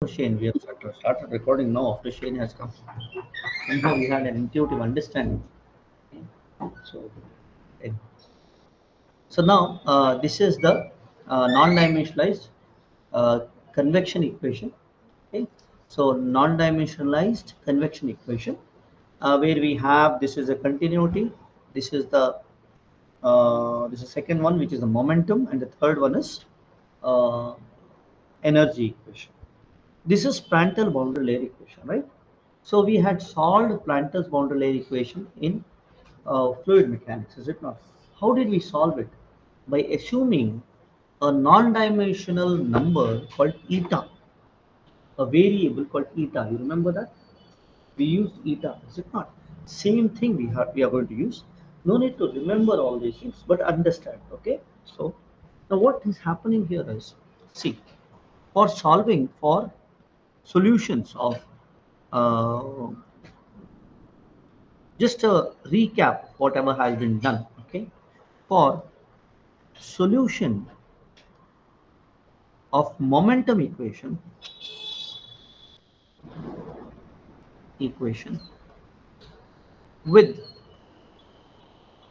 Shane, we have started recording now after Shane has come. Somehow we had an intuitive understanding. So, eh, so now this is the non-dimensionalized uh, convection equation. Okay, so non-dimensionalized convection equation, where we have this is a continuity, this is the this is second one, which is the momentum, and the third one is uh, energy equation. This is Prandtl boundary layer equation, right? So we had solved Prandtl's boundary layer equation in fluid mechanics, is it not? How did we solve it? By assuming a non-dimensional number called eta, a variable called eta. You remember that? We used eta, is it not? Same thing we are going to use. No need to remember all these things, but understand. Okay. So now what is happening here is, see, for solving for solutions of uh, just a recap whatever has been done. Okay, for solution of momentum equation with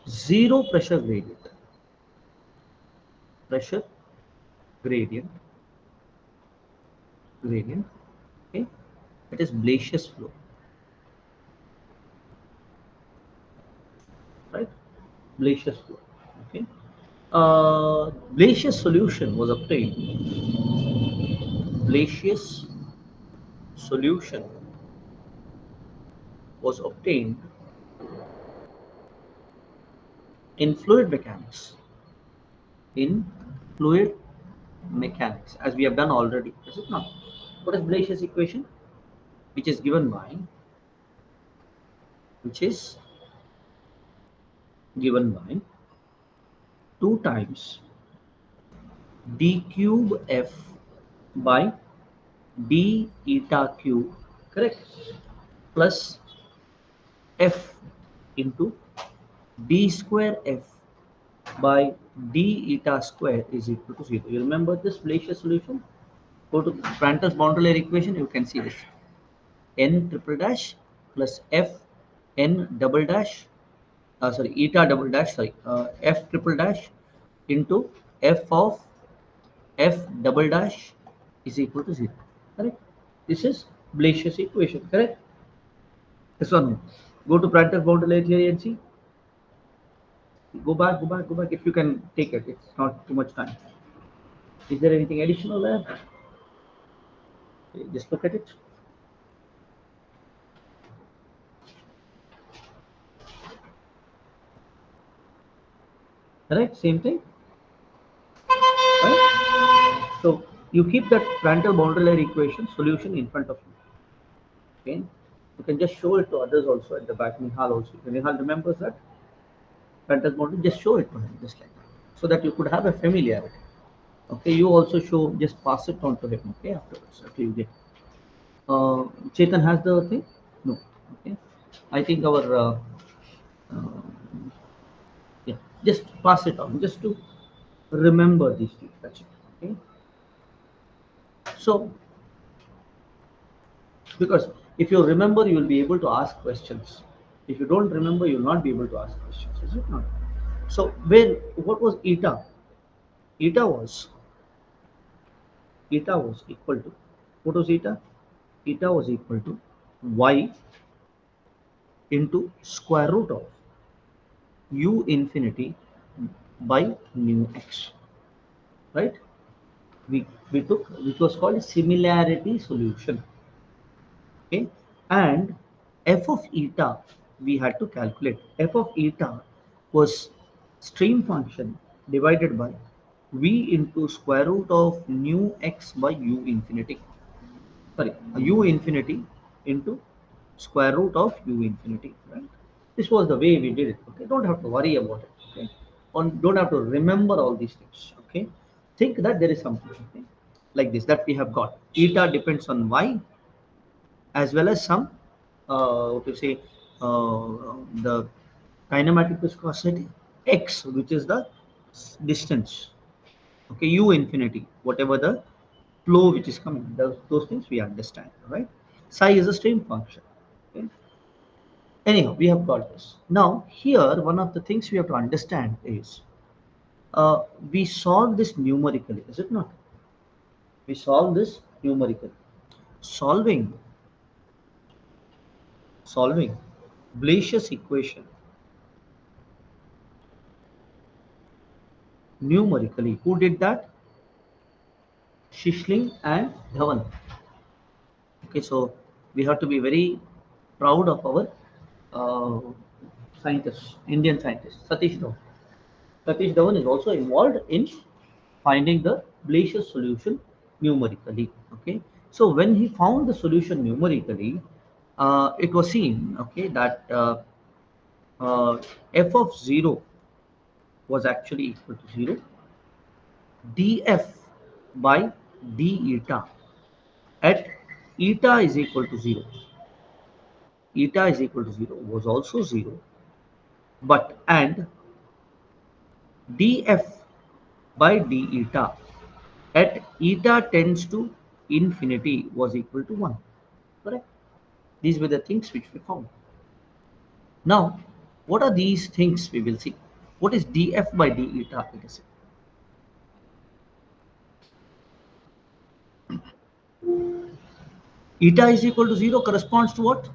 zero pressure gradient gradient. Okay, it is Blasius flow, right? Blasius flow. Okay, Blasius solution was obtained. Blasius solution was obtained in fluid mechanics. In fluid mechanics, as we have done already, is it not? What is Blasius equation? Which is given by, which is given by 2 times d cube f by d eta cube, correct? Plus f into d square f by d eta square is equal to 0. You remember this Blasius solution? Go to Prandtl's boundary layer equation, you can see this. N triple dash plus f n double dash, sorry, eta double dash, sorry, f triple dash into f of f double dash is equal to 0. Correct? This is Blasius equation, correct? This one. Go to Prandtl boundary layer theory and see. Go back if you can take it. It's not too much time. Is there anything additional there? Okay, just look at it. Correct? Same thing. Right? So you keep that Prandtl boundary layer equation solution in front of you. Okay? You can just show it to others also at the back. Nihal also. Nihal remembers that Prandtl boundary. Just show it to him, just like that, so that you could have a familiarity. Okay, you also show. Just pass it on to him. Okay, afterwards after you get. Chetan has the thing. No. Okay. I think our uh, yeah. Just pass it on. Just to remember these things. That's it. Okay. So because if you remember, you will be able to ask questions. If you don't remember, you will not be able to ask questions. Is it not? So when what was eta? Eta was eta was equal to, what was eta? Eta was equal to y into square root of u infinity by mu x, right? We took, which was called similarity solution. Okay, and f of eta we had to calculate. F of eta was stream function divided by v into square root of nu x by u infinity, sorry, u infinity into square root of u infinity, right? This was the way we did it. Okay, don't have to worry about it. Okay, don't have to remember all these things. Okay, think that there is something, okay, like this, that we have got eta depends on y, as well as some what to say, the kinematic viscosity x, which is the distance. Okay, u infinity, whatever the flow which is coming. Those things we understand, right? Psi is a stream function. Okay? Anyhow, we have got this. Now, here, one of the things we have to understand is we solve this numerically, is it not? We solve this numerically. Solving, solving Blasius equation numerically. Who did that? Shishling and Dhawan. Okay, so we have to be very proud of our uh, scientists, Indian scientists, Satish Dhawan. Satish Dhawan is also involved in finding the Blasius solution numerically. Okay, so when he found the solution numerically, it was seen, okay, that f of 0 was actually equal to 0, df by d eta at eta is equal to 0. Eta is equal to 0 was also 0, but and df by d eta at eta tends to infinity was equal to 1. Correct? These were the things which we found. Now, what are these things we will see? What is df by d eta? It is eta is equal to 0 corresponds to what?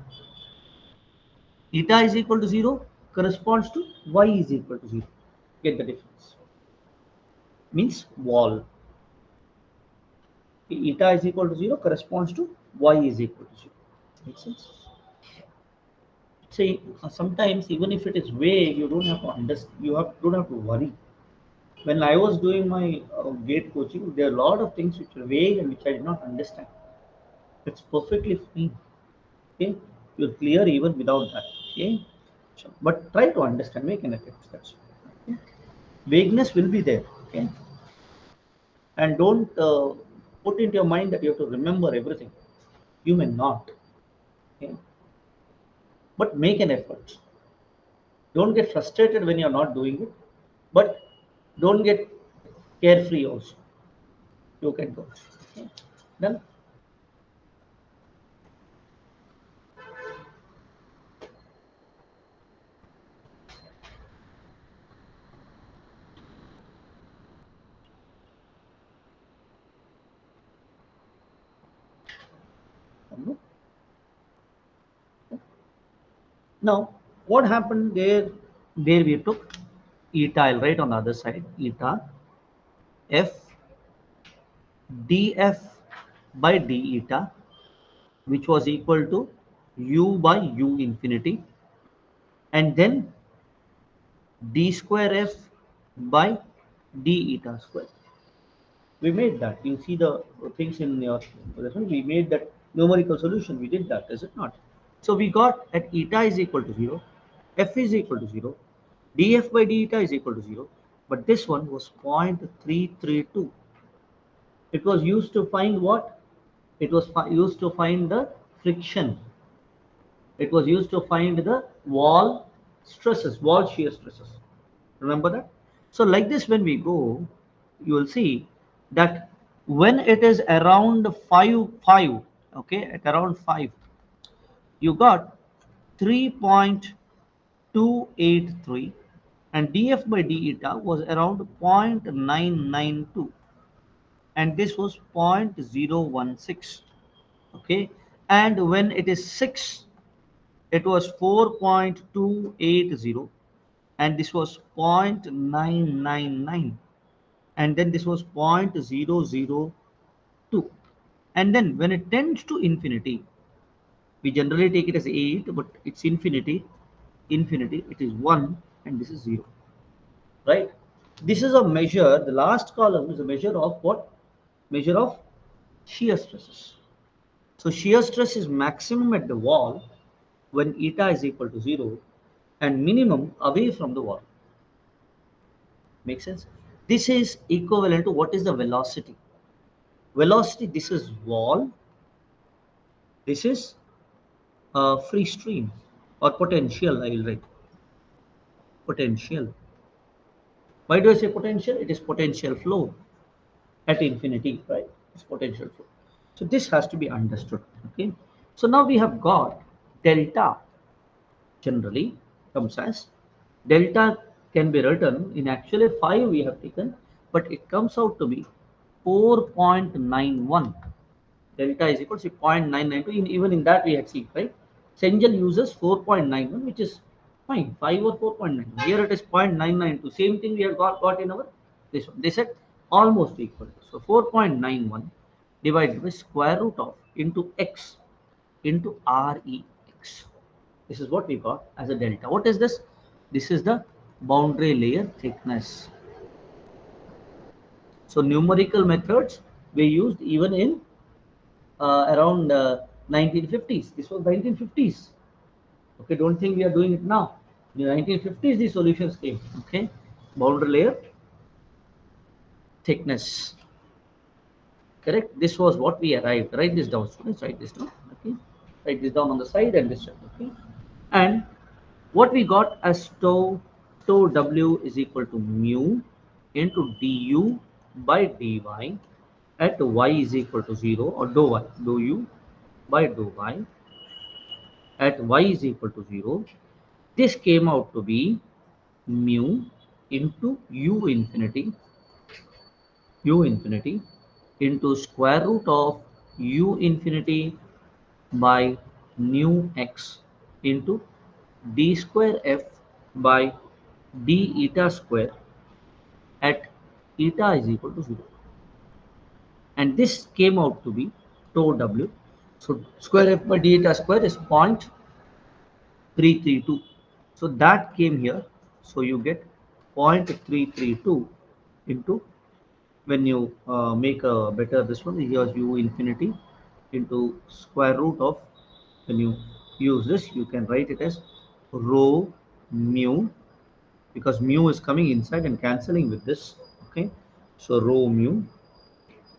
Eta is equal to 0 corresponds to y is equal to 0. Get the difference? Means wall. Eta is equal to 0 corresponds to y is equal to 0. Makes sense? See, sometimes even if it is vague, you don't have to understand. Don't have to worry. When I was doing my gate coaching, there are a lot of things which were vague and which I did not understand. It's perfectly fine. Okay, you're clear even without that. Okay, so, but try to understand, make an effort. That's all. Okay? Vagueness will be there. Okay, and don't put into your mind that you have to remember everything. You may not. Okay, but make an effort. Don't get frustrated when you're not doing it, but don't get carefree also. You can go. Okay. Done. Now, what happened there? There we took eta, I'll write on the other side, eta f df by d eta, which was equal to u by u infinity, and then d square f by d eta square. We made that. You see the things in your lesson. We made that numerical solution. We did that, is it not? So we got at eta is equal to 0, f is equal to 0, df by d eta is equal to 0, but this one was 0.332. It was used to find what? It was used to find the friction. It was used to find the wall stresses, wall shear stresses. Remember that? So like this, when we go, you will see that when it is around 5, okay, at around 5, you got 3.283, and df by d eta was around 0.992, and this was 0.016. Okay, and when it is 6, it was 4.280, and this was 0.999, and then this was 0.002, and then when it tends to infinity, we generally take it as 8, but it's infinity. Infinity, it is 1, and this is 0. Right? This is a measure. The last column is a measure of what? Measure of shear stresses. So shear stress is maximum at the wall when eta is equal to 0, and minimum away from the wall. Make sense? This is equivalent to what is the velocity? Velocity, this is wall, this is free stream or potential, I will write. Potential. Why do I say potential? It is potential flow at infinity, right? This potential flow. So this has to be understood. Okay. So now we have got delta generally comes as delta can be written in actually 5 we have taken, but it comes out to be 4.91. Delta is equal to 0.992. Even in that we had seen, right? Sengel uses 4.91, which is fine, 5 or 4.9. Here it is 0.992. Same thing we have got in our this one. They said almost equal. So 4.91 divided by square root of into x into Rex. This is what we got as a delta. What is this? This is the boundary layer thickness. So numerical methods we used even in around 1950s. This was 1950s. Okay, don't think we are doing it now. In the 1950s, these solutions came. Okay, boundary layer thickness. Correct. This was what we arrived. Write this down, students. Write this down. Okay, write this down on the side and this side. Okay, and what we got as tau w is equal to mu into du by dy at y is equal to 0, or dou y, dou u by dou y at y is equal to 0. This came out to be mu into u infinity into square root of u infinity by nu x into d square f by d eta square at eta is equal to 0. And this came out to be tau w. So square f by d eta square is 0.332. So that came here. So you get 0.332 into, when you make a better this one, here's u infinity into square root of, when you use this, you can write it as rho mu, because mu is coming inside and cancelling with this. Okay, so rho mu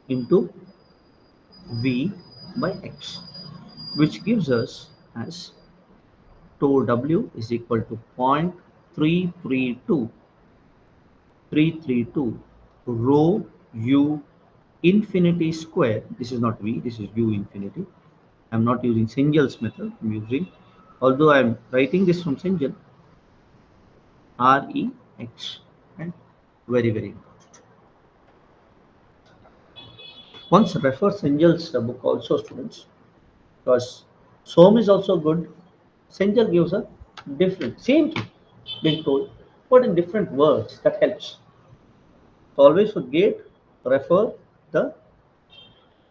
into v by x, which gives us as tau w is equal to 0.332 rho u infinity square. This is not v, this is u infinity. I'm not using Sengel's method. I'm using, although I'm writing this from Sengel, Rex. And very, very important. Once refer Sengel's book also, students, because Som is also good. Sengel gives a different, same thing being told, but in different words. That helps. So always forget, refer the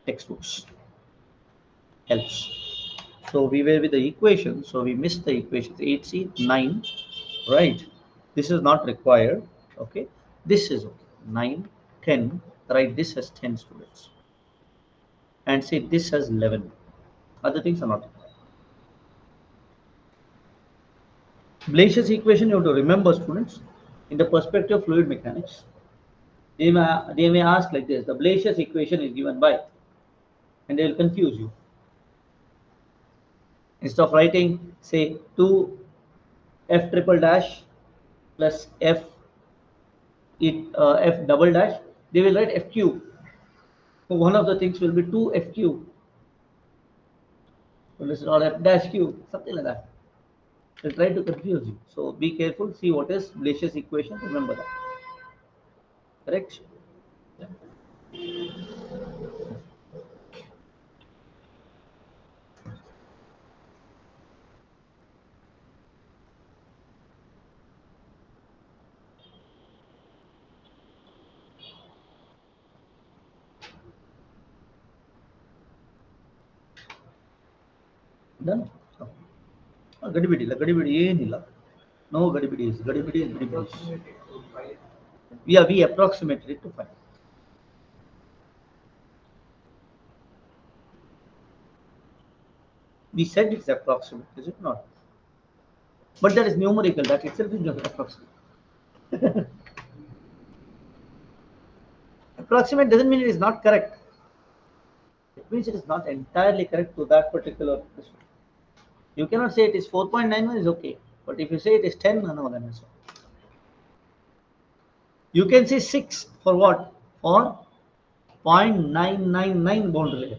textbooks. Helps. So we were with the equation, so we missed the equations 8c 9, right? This is not required. Okay, this is okay. 9, 10. Write this as 10, students, and say this as 11. Other things are not required. Blasius equation you have to remember, students, in the perspective of fluid mechanics. They may ask like this: the Blasius equation is given by, and they will confuse you. Instead of writing, say, 2f triple dash plus f double dash, they will write f cube. So one of the things will be 2f cube. So this is not f dash cube, something like that. They'll try to confuse you. So be careful. See what is Blasius equation. Remember that. Correct? Yeah. Done. So, ಗಡಿಬಿಡಿ ಇಲ್ಲ, ಗಡಿಬಿಡಿ ಏನಿಲ್ಲ. No ಗಡಿಬಿಡಿ is ಗಡಿಬಿಡಿ is ಗಡಿಬಿಡಿ. Yeah, we approximated it to 5. We said it's approximate, is it not? But that is numerical. That itself is approximate. Approximate doesn't mean it is not correct. It means it is not entirely correct to that particular question. You cannot say it is 4.91 is okay, but if you say it is 10, no, then it's okay. You can say 6 for what? For 0.999 boundary layer.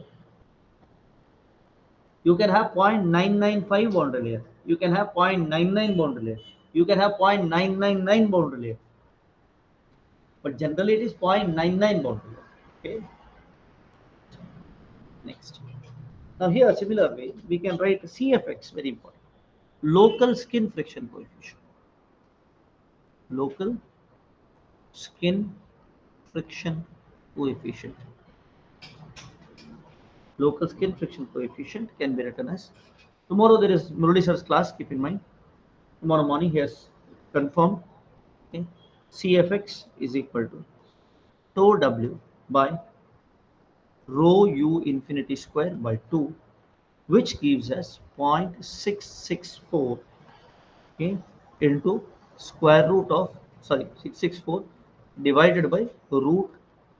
You can have 0.995 boundary layer. You can have 0.99 boundary layer. You can have 0.999 boundary layer. But generally it is 0.99 boundary layer. Okay. Next. Now here similar way we can write CFX, very important. Local skin friction coefficient. Local skin friction coefficient. Local skin friction coefficient can be written as, tomorrow there is Murali sir's class, keep in mind. Tomorrow morning he has confirmed, okay, CFX is equal to tau W by rho U infinity square by 2, which gives us 0.664, okay, into square root of, sorry, 664 divided by root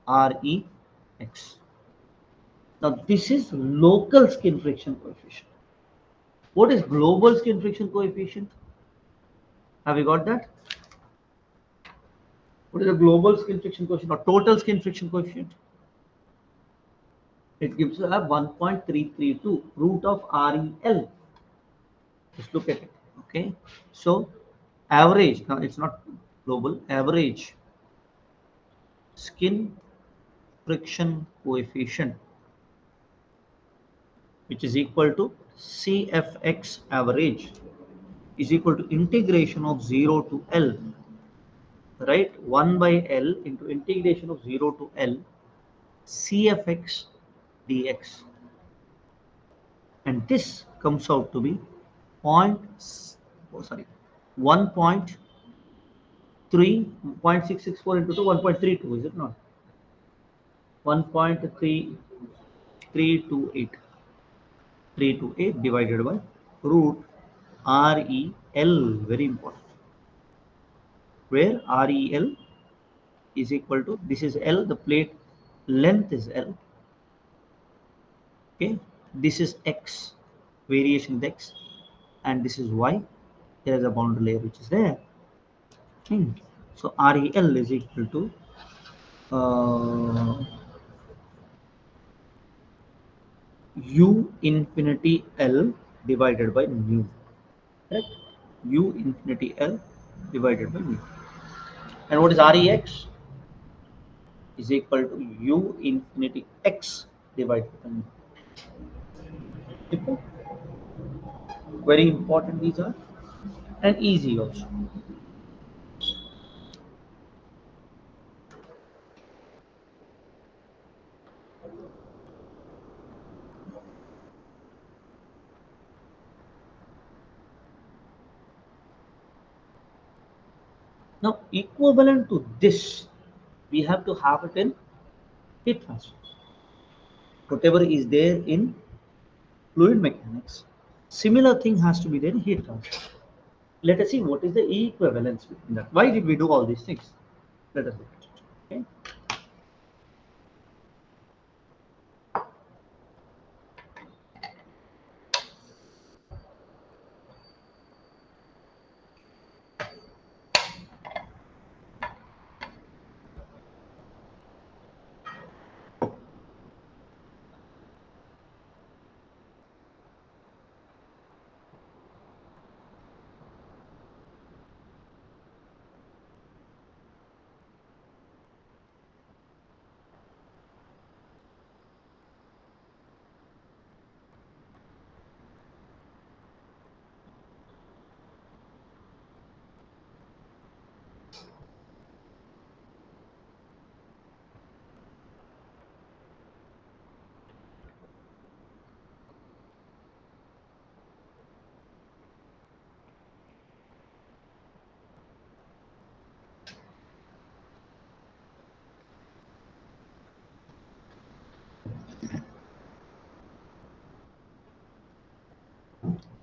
REX. Now this is local skin friction coefficient. What is global skin friction coefficient? Have you got that? What is the global skin friction coefficient or total skin friction coefficient? It gives you a 1.332 root of REL. Just look at it. Okay. So average, now it's not global, average skin friction coefficient, which is equal to CFX average, is equal to integration of 0 to L, right? 1 by L into integration of 0 to L CFX dx, and this comes out to be point, oh, sorry, 1.3.664 into 1.32, is it not? 1.3328 divided by root REL, very important, where REL is equal to, this is L, the plate length is L, okay, this is X, variation with X, and this is Y. There is a boundary layer which is there. Okay. So REL is equal to U infinity L divided by mu, correct? U infinity L divided by mu. And what is REX? Is equal to U infinity X divided by mu. Okay? Very important these are, and easy also. Now equivalent to this, we have to have it in heat transfer. Whatever is there in fluid mechanics, similar thing has to be there in heat transfer. Let us see what is the equivalence between that. Why did we do all these things? Let us look at it. Okay.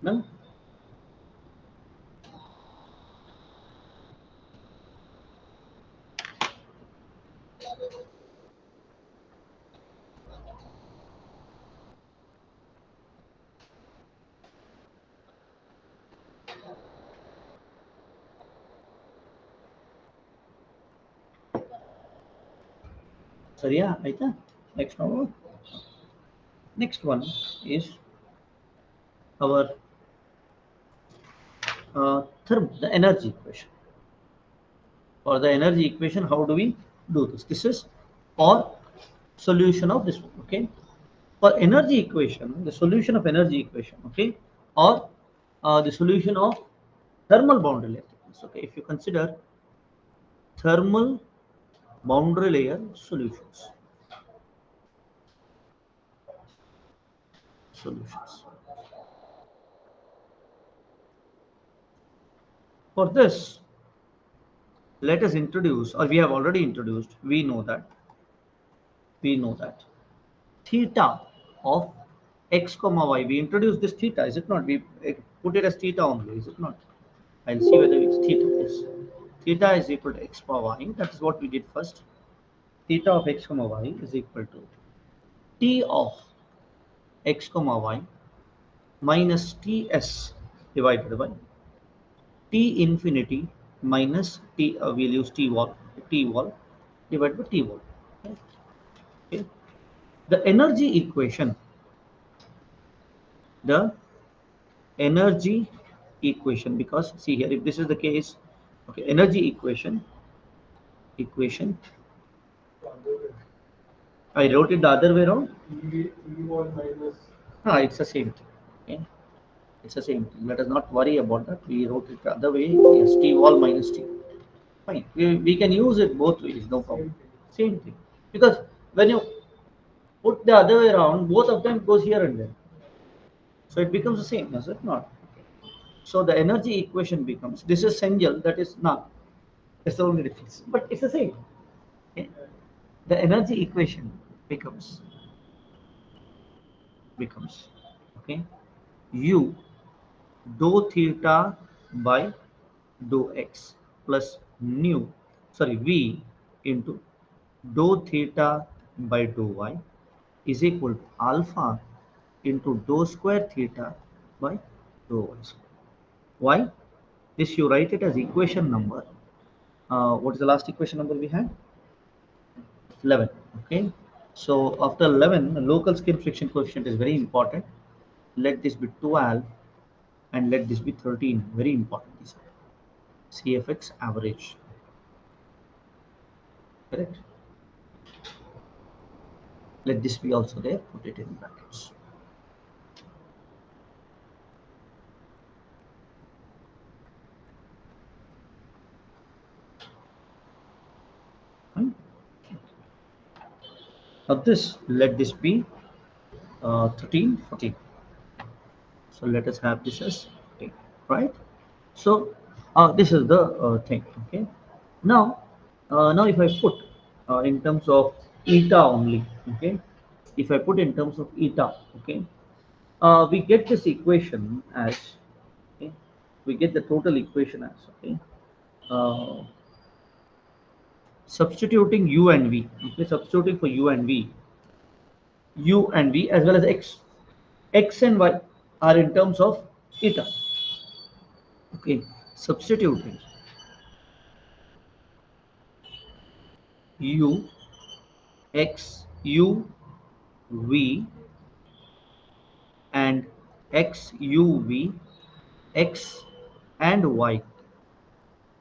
Now, ಸರಿಯಾ ಆಯ್ತಾ? Next one. Next one is our the energy equation. For the energy equation, how do we do this? This is or solution of this one. Okay. For energy equation, the solution of energy equation. Okay, or the solution of thermal boundary layer thickness. Okay, if you consider thermal boundary layer solutions. For this, let us introduce, or we have already introduced. We know that theta of x comma y. We introduced this theta, is it not? We put it as theta only, is it not? I'll see whether it's theta. Yes, theta is equal to x power y. That is what we did first. Theta of x comma y is equal to t of x comma y minus ts divided by t infinity minus t. We'll use t wall divided by t wall. Okay. Okay. The energy equation, the energy equation, because see here, if this is the case, okay, energy equation, I wrote it the other way around. It's the same thing. Okay, it's the same thing. Let us not worry about that. We wrote it the other way. Yes, t wall minus t. Fine. We can use it both ways, no problem. Same thing. Because when you put the other way around, both of them goes here and there. So it becomes the same, is it not? So the energy equation becomes, this is Senjal, that is not. That's the only difference. But it's the same. Okay? The energy equation becomes okay, u dou theta by dou x plus nu, sorry, v into dou theta by dou y is equal to alpha into dou square theta by dou y square. Why? This you write it as equation number. What is the last equation number we had? 11. Okay. So after 11, the local skin friction coefficient is very important. Let this be 12 and let this be 13. Very important. These are CFX average. Correct. Let this be also there. Put it in brackets. Fine. Now this, let this be 13, 14. So let us have this as 14, right? So this is the thing. Okay. Now, now if I put in terms of eta only, okay. If I put in terms of eta, okay, we get this equation as, okay, we get the total equation as, okay, uh, substituting u and v, okay, substituting for u and v as well as x and y are in terms of eta, okay, substituting u, x, u, v and x, u, v, x and y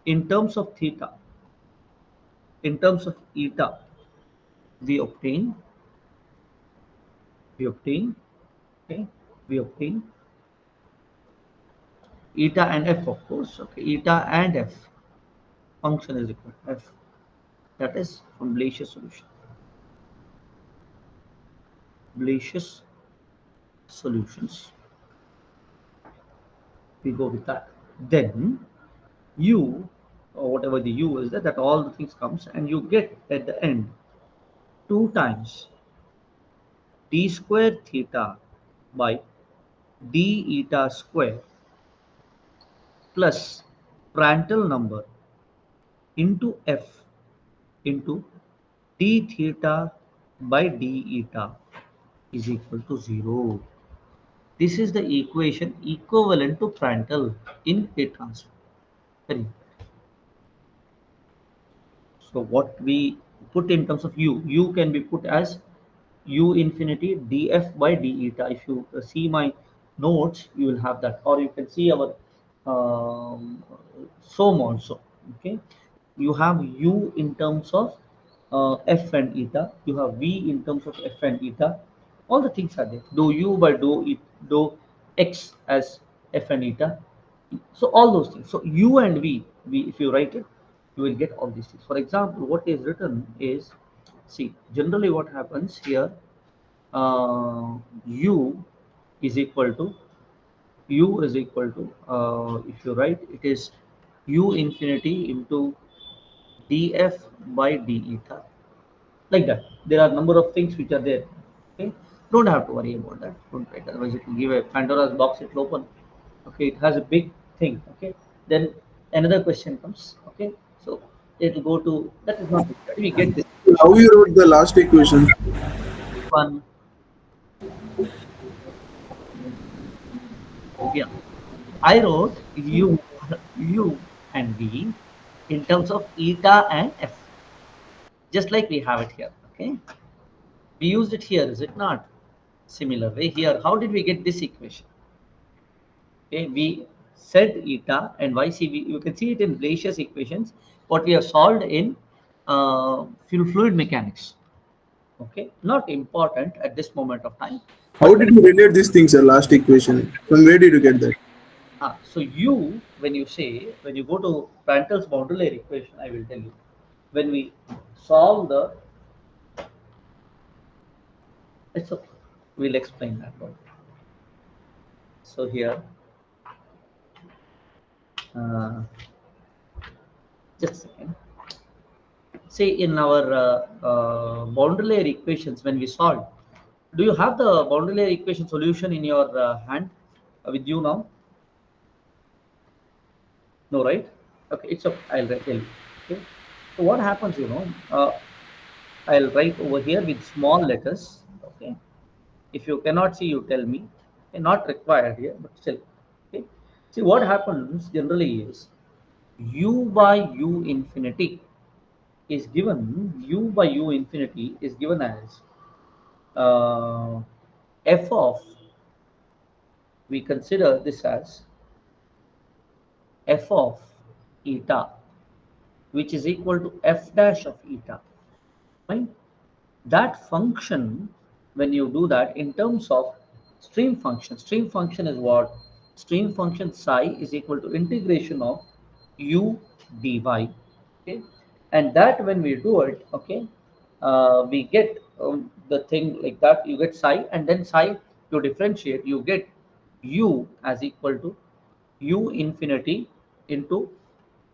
in terms of theta, in terms of eta, we obtain, we obtain, okay, we obtain eta and f, of course. Okay, eta and f function is equal to f. That is from Blasius solution. Blasius solutions. We go with that. Then u, or whatever the u is, that all the things comes, and you get at the end 2 times d square theta by d eta square plus Prandtl number into f into d theta by d eta is equal to 0. This is the equation equivalent to Prandtl in heat transfer. Very. So what we put in terms of u can be put as u infinity df by d eta. If you see my notes, you will have that, or you can see our SOM also. Okay, you have u in terms of f and eta. You have v in terms of f and eta. All the things are there. Do u by do x as f and eta. So all those things. So u and v, if you write it, you will get all these things. For example, what is written is, see, generally what happens here, u is equal to if you write it is u infinity into df by d eta, like that. There are number of things which are there. Okay, don't have to worry about that. Don't write, otherwise it will give a Pandora's box. It will open. Okay, it has a big thing. Okay, then another question comes. Okay, so it will go to, that is not required. We get this How equation. you wrote the last equation? One, yeah, I wrote u and v in terms of eta and f, just like we have it here. Okay, we used it here, is it not? Similar way here, how did we get this equation? Okay, we said eta and ycv. You can see it in Blasius equations. What we have solved in fluid mechanics. Okay, not important at this moment of time, How but did you relate these things, your last equation? From where did you get that? so you, when you go to Prandtl's boundary layer equation, I will tell you. When we solve the, it's okay. We'll explain that one. So here, uh, just a second. Say in our boundary layer equations, when we solve, do you have the boundary layer equation solution in your hand with you now? No, right? Okay, it's okay. I'll tell you. Okay. So what happens, I'll write over here with small letters. Okay. If you cannot see, you tell me. Okay, not required here, but still. Okay. See what happens generally is u by u infinity is given. U by u infinity is given as uh, f of. We consider this as f of eta, which is equal to f dash of eta. Fine. That function, when you do that in terms of stream function is what? Stream function psi is equal to integration of u dy. Okay, and that when we do it, okay, we get the thing like that. You get psi, and then psi to differentiate, you get u as equal to u infinity into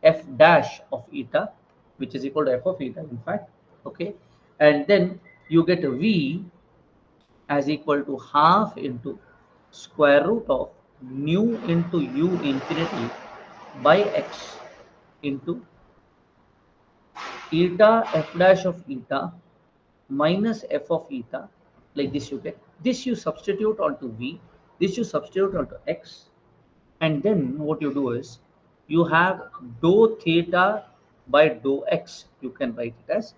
f dash of eta, which is equal to f of eta, in fact. Okay, and then you get a v as equal to half into square root of nu into u infinity by x into eta f dash of eta minus f of eta, like this. You get this, you substitute onto v, this you substitute onto x, and then what you do is you have dou theta by dou x. You can write it as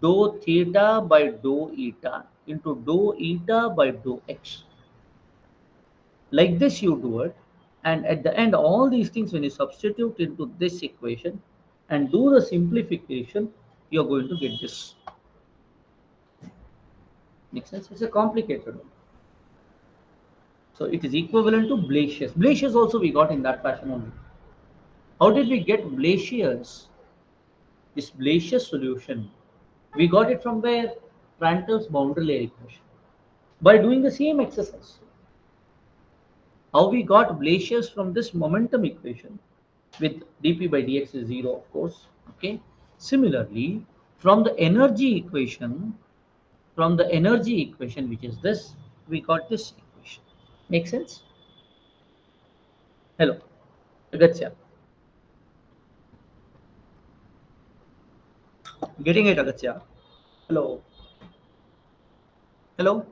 dou theta by dou eta into dou eta by dou x. Like this you do it, and at the end all these things, when you substitute into this equation and do the simplification, you're going to get this. Makes sense? It's a complicated one. So it is equivalent to Blasius. Blasius also we got in that fashion only. How did we get Blasius? This Blasius solution, we got it from where? Prandtl's boundary layer equation. By doing the same exercise. How we got Blasius from this momentum equation with dp by dx is 0, of course. Okay. Similarly, from the energy equation, which is this, we got this equation. Make sense? Hello, Agastya. Getting it, Agastya? Hello, hello.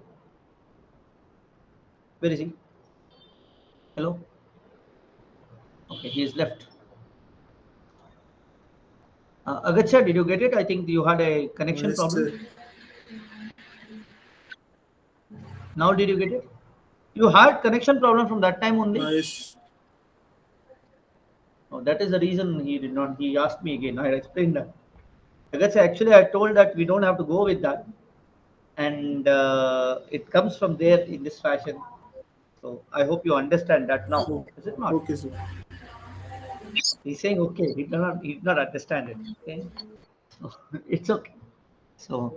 Where is he? Hello. Okay, he is left. Agastya, did you get it? I think you had a connection Yes, problem. sir. Now did you get it? You had connection problem from that time only. Yes. Oh, that is the reason he did not. He asked me again. I explained that. I guess actually I told that we don't have to go with that, and it comes from there in this fashion. So I hope you understand that now. Okay. Is it not? Okay, sir. He's saying okay. He did not understand it. Okay, so it's okay. So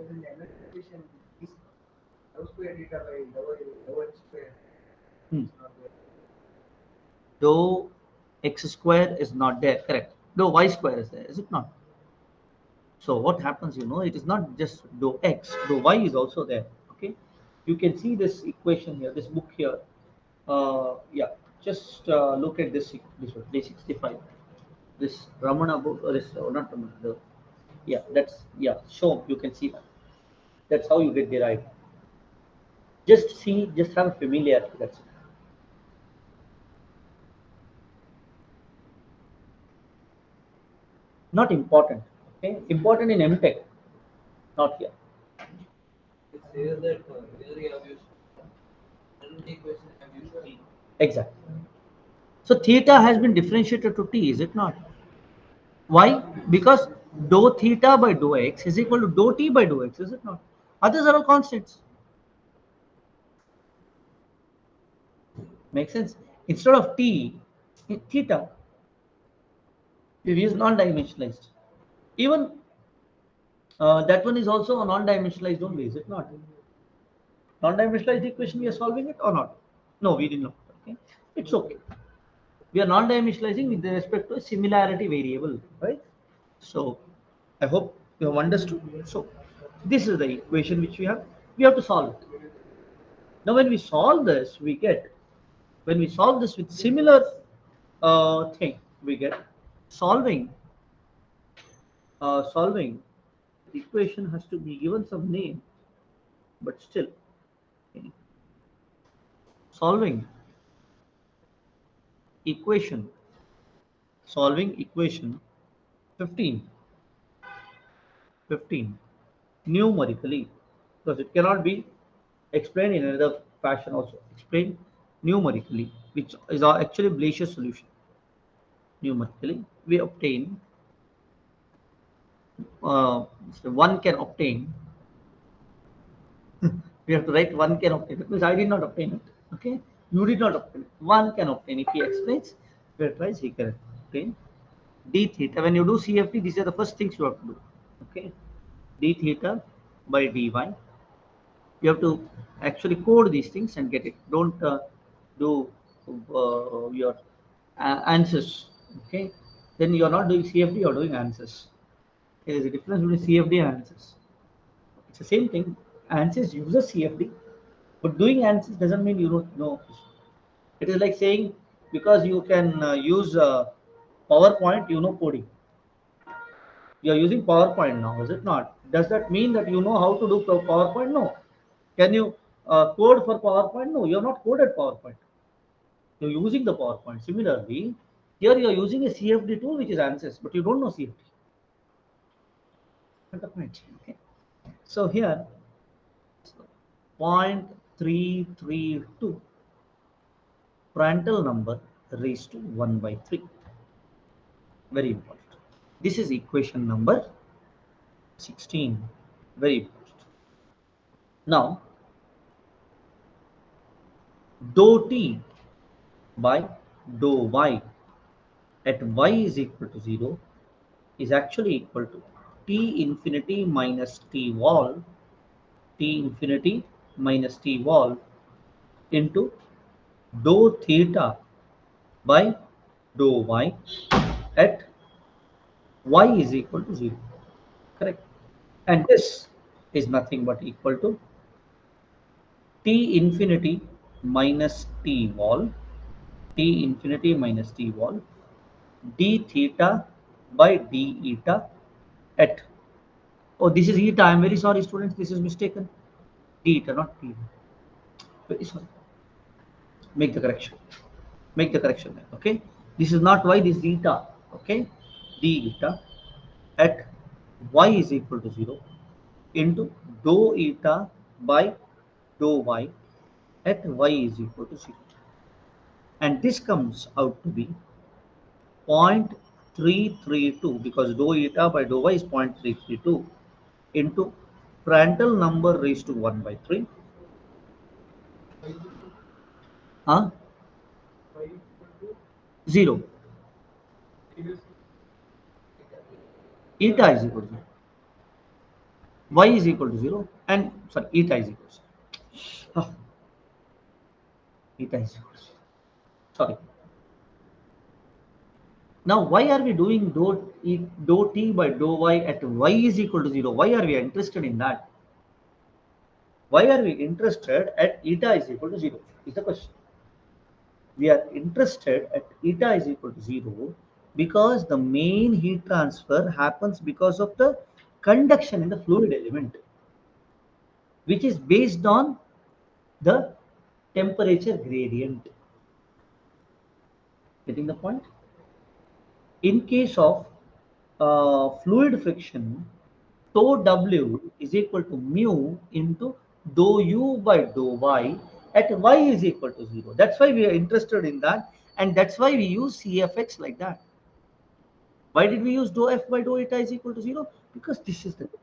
hmm. Dou x square is not there. Correct. Dou y square is there. Is it not? So what happens? It is not just dou x. Dou y is also there. Okay. You can see this equation here. This book here. Yeah. Just look at this one. Day 65. This Ramana book or this not Ramana. Yeah. Yeah. Show you can see that. That's how you get derived. Just see. Just have a familiarity. That's it. Not important. Okay. Important in MTech. Not here. Exactly. So theta has been differentiated to t, is it not? Why? Because dou theta by dou x is equal to dou t by dou x, is it not? Others are all constants. Makes sense? Instead of t, theta, it is non-dimensionalized. Even that one is also a non-dimensionalized only, is it not? Non-dimensionalized equation we are solving it or not? No, we did not. Okay, it's okay. We are non-dimensionalizing with respect to a similarity variable, right? So I hope you have understood. So this is the equation which we have to solve it. Now when we solve this, when we solve this with similar thing, we get solving solving the equation has to be given some name, but still okay, solving equation solving equation 15 15 numerically, because it cannot be explained in another fashion also. Explain numerically, which is our actually Blacher solution. Numerically, we obtain, so one can obtain, we have to write one can obtain. That means I did not obtain it. Okay, you did not obtain it. One can obtain. If he explains, we tries he can obtain d theta. When you do CFD, these are the first things you have to do. Okay, d theta by dy. You have to actually code these things and get it. Don't do your answers. Okay, then you're not doing CFD, you're doing answers. There is a difference between CFD and answers. It's the same thing. Answers uses CFD, but doing answers doesn't mean you don't know. It is like saying because you can use PowerPoint, you know coding. You are using PowerPoint now, is it not? Does that mean that you know how to do PowerPoint? No. Can you code for PowerPoint? No, you have not coded PowerPoint. You're using the PowerPoint. Similarly, here you are using a CFD tool which is ANSYS, but you don't know CFD. At the point. Okay. So here, 0.332 Prandtl number raised to 1 by 3. Very important. This is equation number 16. Very important. Now, dou t by dou y at y is equal to 0 is actually equal to t infinity minus t wall, t infinity minus t wall into dou theta by dou y at y is equal to 0. Correct. And this is nothing but equal to t infinity minus t wall, t infinity minus t wall d theta by d eta at, oh, this is eta. I'm very sorry, students. This is mistaken. D eta, not T. Very sorry. Make the correction. Make the correction there. Okay. This is not y. This is eta. Okay. D eta at y is equal to 0 into dou eta by dou y at y is equal to 0. And this comes out to be 0.332 because dou eta by dou y is 0.332 into Prandtl number raised to 1 by 3. Huh? 0. Eta is equal to 0. Y is equal to 0 and sorry, eta is equal to 0. Oh, eta is equal to 0. Sorry. Now, why are we doing dou t by dou y at y is equal to 0? Why are we interested in that? Why are we interested at eta is equal to 0? Is the question. We are interested at eta is equal to 0 because the main heat transfer happens because of the conduction in the fluid element, which is based on the temperature gradient. Getting the point? In case of fluid friction, tau W is equal to mu into dou U by dou Y at Y is equal to 0. That's why we are interested in that, and that's why we use CFX like that. Why did we use dou F by dou eta is equal to 0? Because this is the case.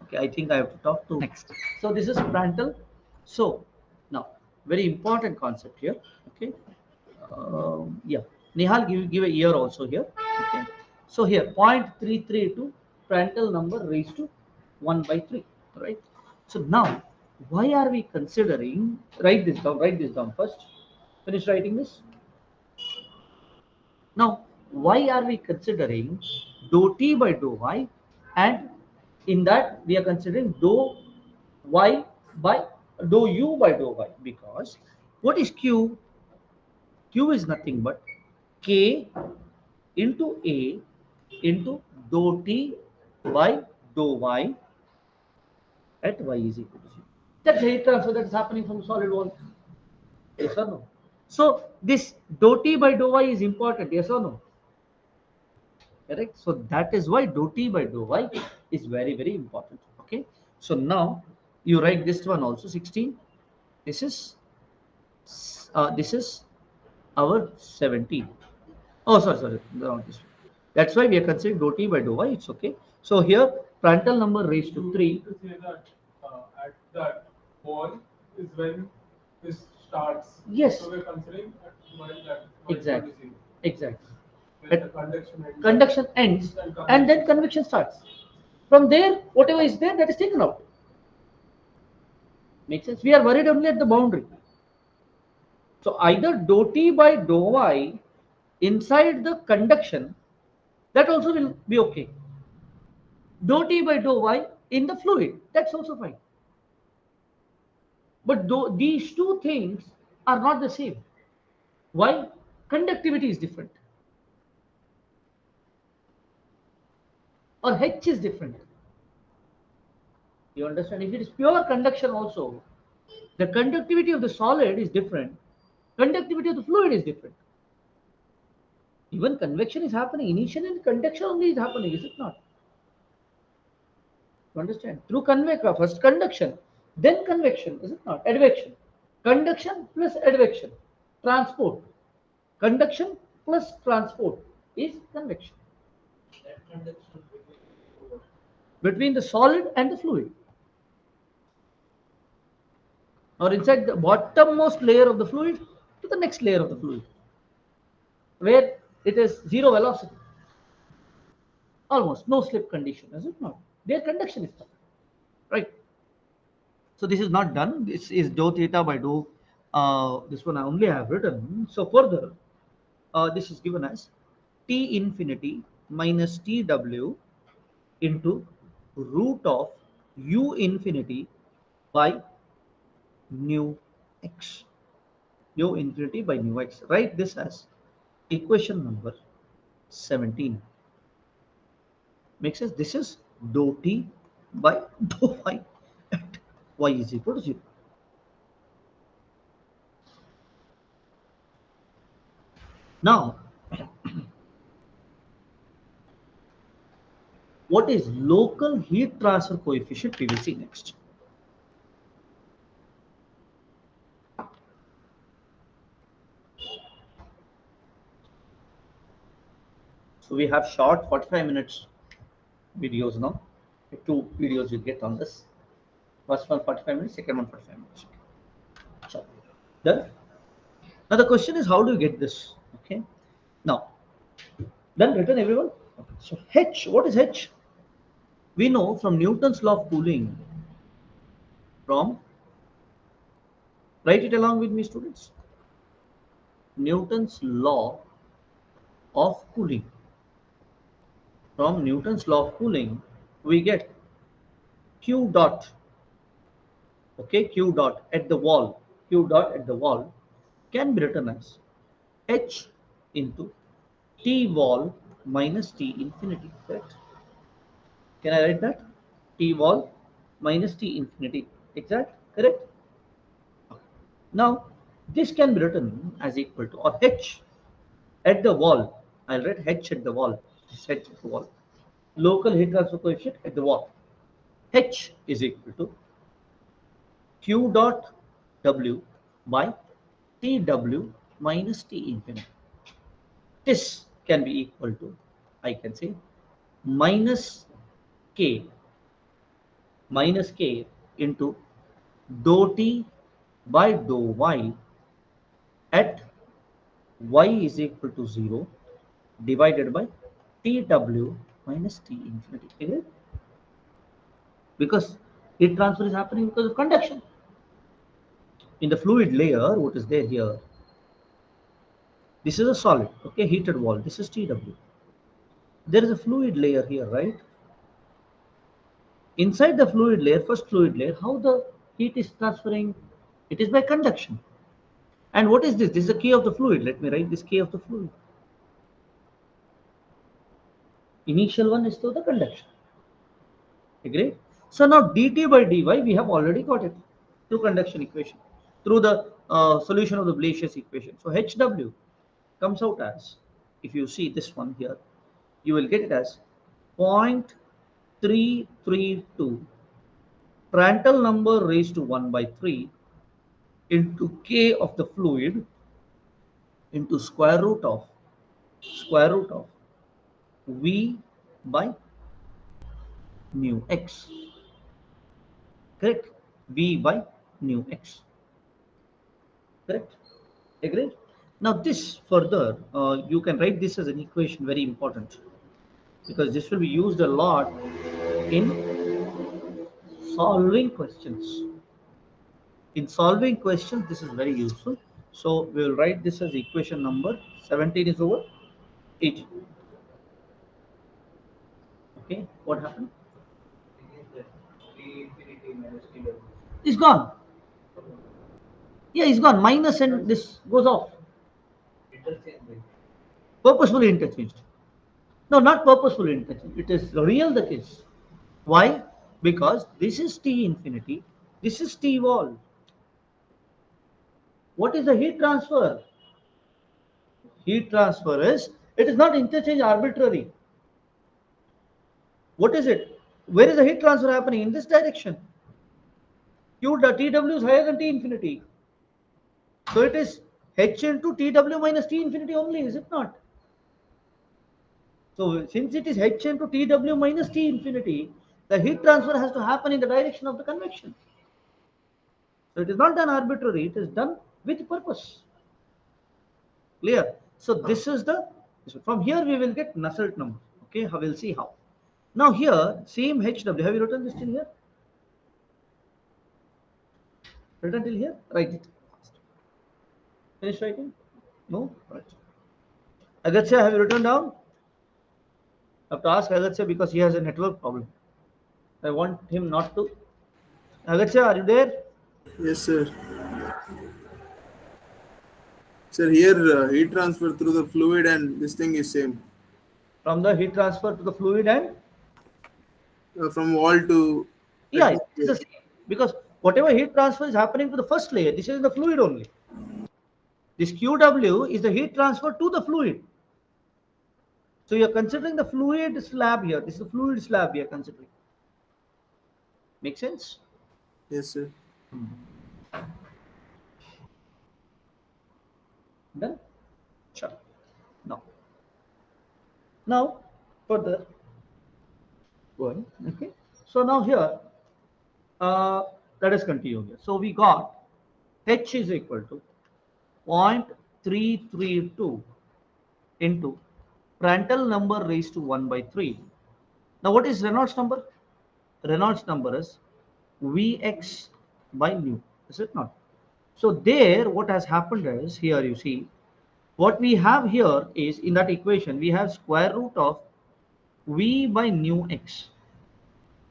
Okay, I think I have to talk to next. So this is Prandtl. So now, very important concept here. Okay. Yeah, Nihal give a year also here. Okay, so here 0.332 Prandtl number raised to 1 by 3, right? So now, why are we considering? Write this down first. Finish writing this. Now, why are we considering dou t by dou y, and in that we are considering dou y by dou u by dou y, because what is q? Q is nothing but k into A into dou t by dou y at y is equal to 0. That's heat transfer that is happening from solid wall. Yes or no? So this dou t by dou y is important. Yes or no? Correct. So that is why dou t by dou y is very very important. Okay. So now you write this one also 16. This is this is our 17. Oh, sorry, not this one. That's why we are considering dou t by dou y. It's okay. So here, Prandtl number raised to 3. To say that at that wall is when this starts. Yes. So we're considering at while that Exactly. is zero. Exactly. When the conduction ends. Conduction ends and then convection starts. From there, whatever is there, that is taken out. Makes sense? We are worried only at the boundary. So either dou t by dou y inside the conduction, that also will be okay. Dou t by dou y in the fluid, that's also fine. But these two things are not the same. Why? Conductivity is different, or H is different. You understand? If it is pure conduction also, the conductivity of the solid is different, conductivity of the fluid is different. Even convection is happening. Initially, conduction only is happening, is it not? You understand? Through first conduction, then convection, is it not? Advection. Conduction plus advection. Transport. Conduction plus transport is convection. Between the solid and the fluid, or inside the bottommost layer of the fluid to the next layer of the fluid, where it is zero velocity, almost no slip condition, is it not? Their conduction is perfect, right? So this is not done. This is dou theta by dou. This one I only have written. So further, this is given as T infinity minus TW into root of U infinity by nu x. U infinity by nu x. Write this as equation number 17. Makes sense? This is dou t by dou y at y is equal to 0. Now, what is local heat transfer coefficient? We will see next. So we have short 45 minutes videos now. Two videos you get on this. First one 45 minutes, second one 45 minutes. So done. Now the question is, how do you get this? Okay. Now, done, written everyone. Okay. So H, what is H? We know from Newton's law of cooling. From, write it along with me, students. Newton's law of cooling. From Newton's law of cooling, we get Q dot. Okay, Q dot at the wall. Q dot at the wall can be written as H into T wall minus T infinity. Correct? Can I write that? T wall minus T infinity. Exact? Correct? Now, this can be written as equal to, or H at the wall. I'll write H at the wall. This H at the wall. Local heat transfer coefficient at the wall. H is equal to Q dot W by TW minus T infinity. This can be equal to, I can say, minus K into dou T by dou Y at Y is equal to 0 divided by TW minus T infinity. Agree? Because heat transfer is happening because of conduction. In the fluid layer, what is there here? This is a solid, okay, heated wall. This is TW. There is a fluid layer here, right? Inside the fluid layer, first fluid layer, how the heat is transferring? It is by conduction. And what is this? This is the key of the fluid. Let me write this key of the fluid. Initial one is through the conduction. Agree? So now dt by dy, we have already got it through conduction equation, through the solution of the Blasius equation. So HW comes out as, if you see this one here, you will get it as 0.332 Prandtl number raised to 1 by 3 into K of the fluid into square root of V by mu x. Correct? V by mu x. Correct? Agreed? Now this further, you can write this as an equation, very important, because this will be used a lot in solving questions. In solving questions, this is very useful. So we will write this as equation number 17 is over 18. Okay, what happened? It's gone. Yeah, it's gone. Minus and this goes off. Purposefully interchanged. No, not purposefully interchanged. It is real the case. Why? Because this is T infinity, this is T wall. What is the heat transfer? Heat transfer is, it is not interchange arbitrary. What is it? Where is the heat transfer happening? In this direction. The TW is higher than T infinity. So it is H into TW minus T infinity only, is it not? So since it is H into TW minus T infinity, the heat transfer has to happen in the direction of the convection. So it is not done arbitrary, it is done with purpose. Clear? So this is the, from here we will get Nusselt number. Okay, we'll see how. Now here, same HW, have you written this till here? Written till here? Write it. Finish writing? No? Right. Agastya, have you written down? I have to ask Agastya because he has a network problem. I want him not to. Agastya, are you there? Yes, sir. Sir, here heat transfer through the fluid and this thing is same. From the heat transfer to the fluid and From wall to yeah, it is atmosphere. the same because whatever heat transfer is happening to the first layer, this is the fluid only. This QW is the heat transfer to the fluid. So you're considering the fluid slab here. This is the fluid slab we are considering. Make sense? Yes, sir. Done? Sure. Now, Now, further going. Okay. So now here, uh, let us continue here. So we got h is equal to 0.332 into Prandtl number raised to 1 by 3. Now what is Reynolds number? Reynolds number is Vx by nu, is it not? So there what has happened is, here you see, what we have here is, in that equation, we have square root of V by nu x.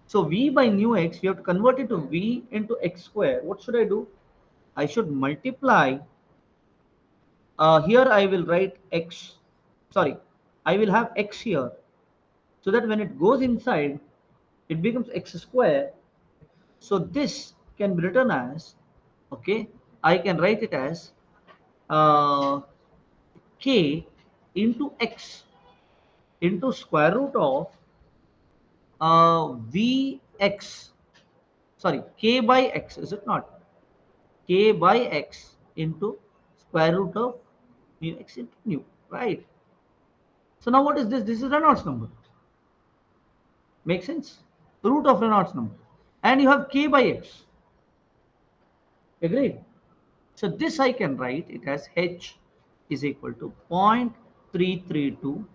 So V by nu x, we have to convert it to V into x square. What should I do? I should multiply. Here I will write x. Sorry, I will have x here. So that when it goes inside, it becomes x square. So this can be written as, okay, I can write it as uh, k into x into square root of Vx. Sorry, k by x, is it not? K by x into square root of mu x into nu, right? So now what is this? This is Reynolds number. Make sense? Root of Reynolds number. And you have k by x. Agreed? So this I can write it as h is equal to 0.332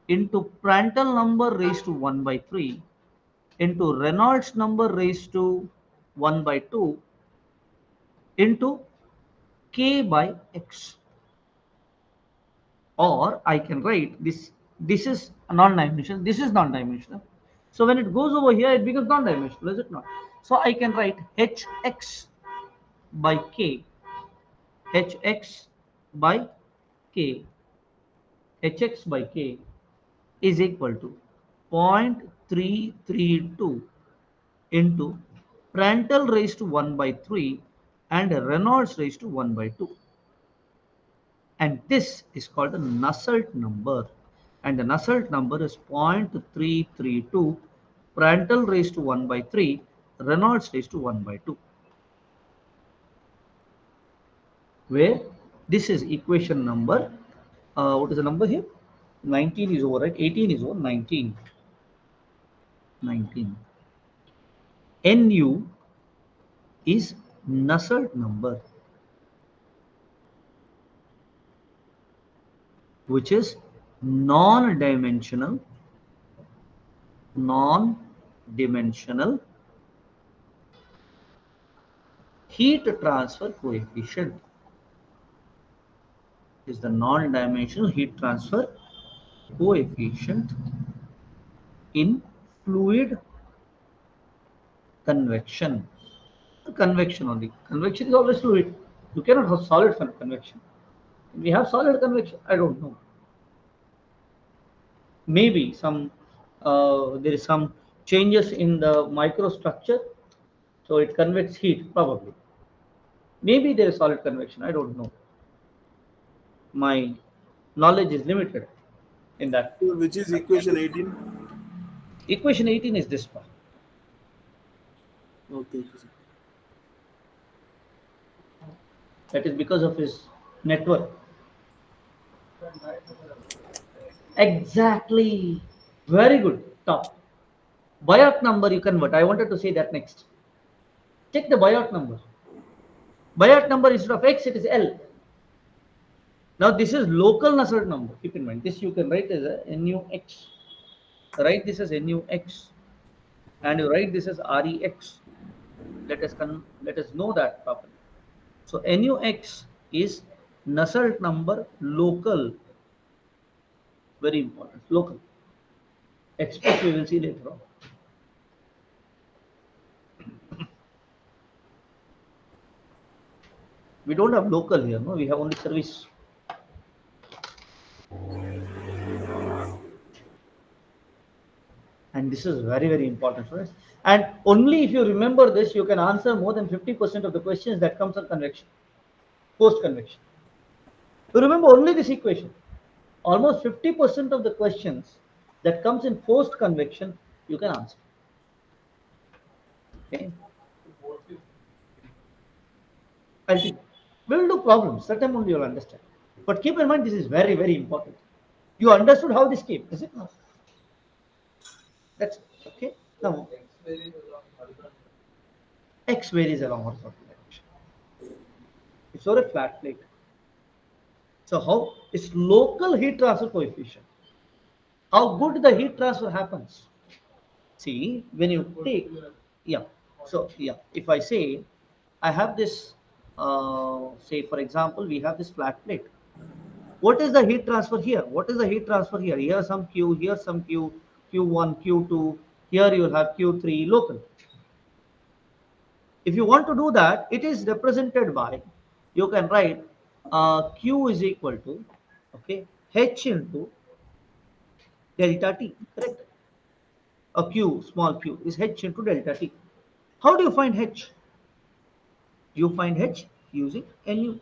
into Prandtl number raised to 1 by 3 into Reynolds number raised to 1 by 2 into k by x. Or I can write this, this is non-dimensional, this is non-dimensional. So when it goes over here, it becomes non-dimensional, is it not? So I can write hx by k, hx by k, hx by k is equal to 0.332 into Prandtl raised to 1 by 3 and Reynolds raised to 1 by 2. And this is called a Nusselt number. And the Nusselt number is 0.332 Prandtl raised to 1 by 3, Reynolds raised to 1 by 2. Where this is equation number, what is the number here? 19 is over, right? 18 is over, 19. 19. Nu is Nusselt number, which is non-dimensional heat transfer coefficient, is the non-dimensional heat transfer coefficient in fluid convection. Convection only. Convection is always fluid. You cannot have solid convection. We have solid convection. I don't know. Maybe some there is some changes in the microstructure, so it convects heat probably. Maybe there is solid convection. I don't know. My knowledge is limited in that. So which is equation 18? Equation 18 is this one. Okay. Okay, sir. That is because of his network. Exactly. Very good. Top. Biot number you convert. I wanted to say that next. Check the Biot number. Biot number instead of x, it is L. Now this is local Nusselt number. Keep in mind. This you can write as a NUX. Write this as NUX. And you write this as REX. Let us know that properly. So NUX is Nusselt number local. Very important. Local. Express we will see later on. We don't have local here, no? We have only service. And this is very, very important for us. And only if you remember this, you can answer more than 50% of the questions that comes on convection, post convection. You remember only this equation. Almost 50% of the questions that comes in post convection, you can answer. Okay. I'll teach. We will do problems. That time only you'll understand. But keep in mind, this is very, very important. You understood how this came, is it not? That's okay. Now x varies along horizontal direction. It's over a flat plate. So how it's local heat transfer coefficient. How good the heat transfer happens. See, when you take, yeah. So yeah, if I say I have this, say for example, we have this flat plate. What is the heat transfer here? What is the heat transfer here? Here some Q, here some Q, Q1, Q2. Here you will have Q3 local. If you want to do that, it is represented by, you can write Q is equal to, okay, H into delta T, correct? A Q, small q, is H into delta T. How do you find H? You find H using Nu.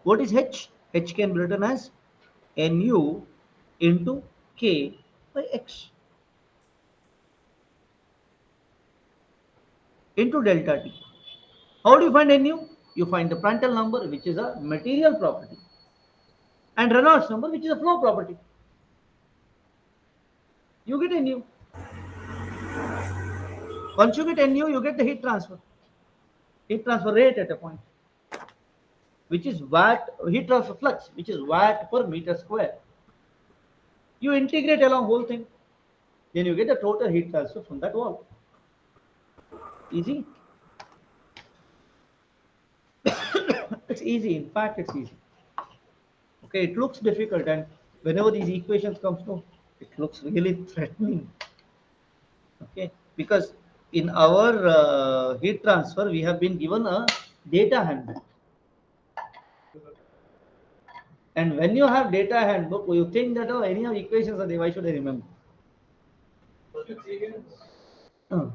What is H? H can be written as Nu into K by X into delta T. How do you find Nu? You find the Prandtl number, which is a material property, and Reynolds number, which is a flow property. You get Nu. Once you get Nu, you get the heat transfer rate at a point, which is watt, heat transfer flux, which is watt per meter square. You integrate along whole thing, then you get the total heat transfer from that wall. Easy. It's easy. In fact, it's easy. Okay, it looks difficult, and whenever these equations comes to, it looks really threatening. Okay, because in our heat transfer, we have been given a data handbook, and when you have data handbook, you think that, oh, any of equations are there, why should I remember? Uh,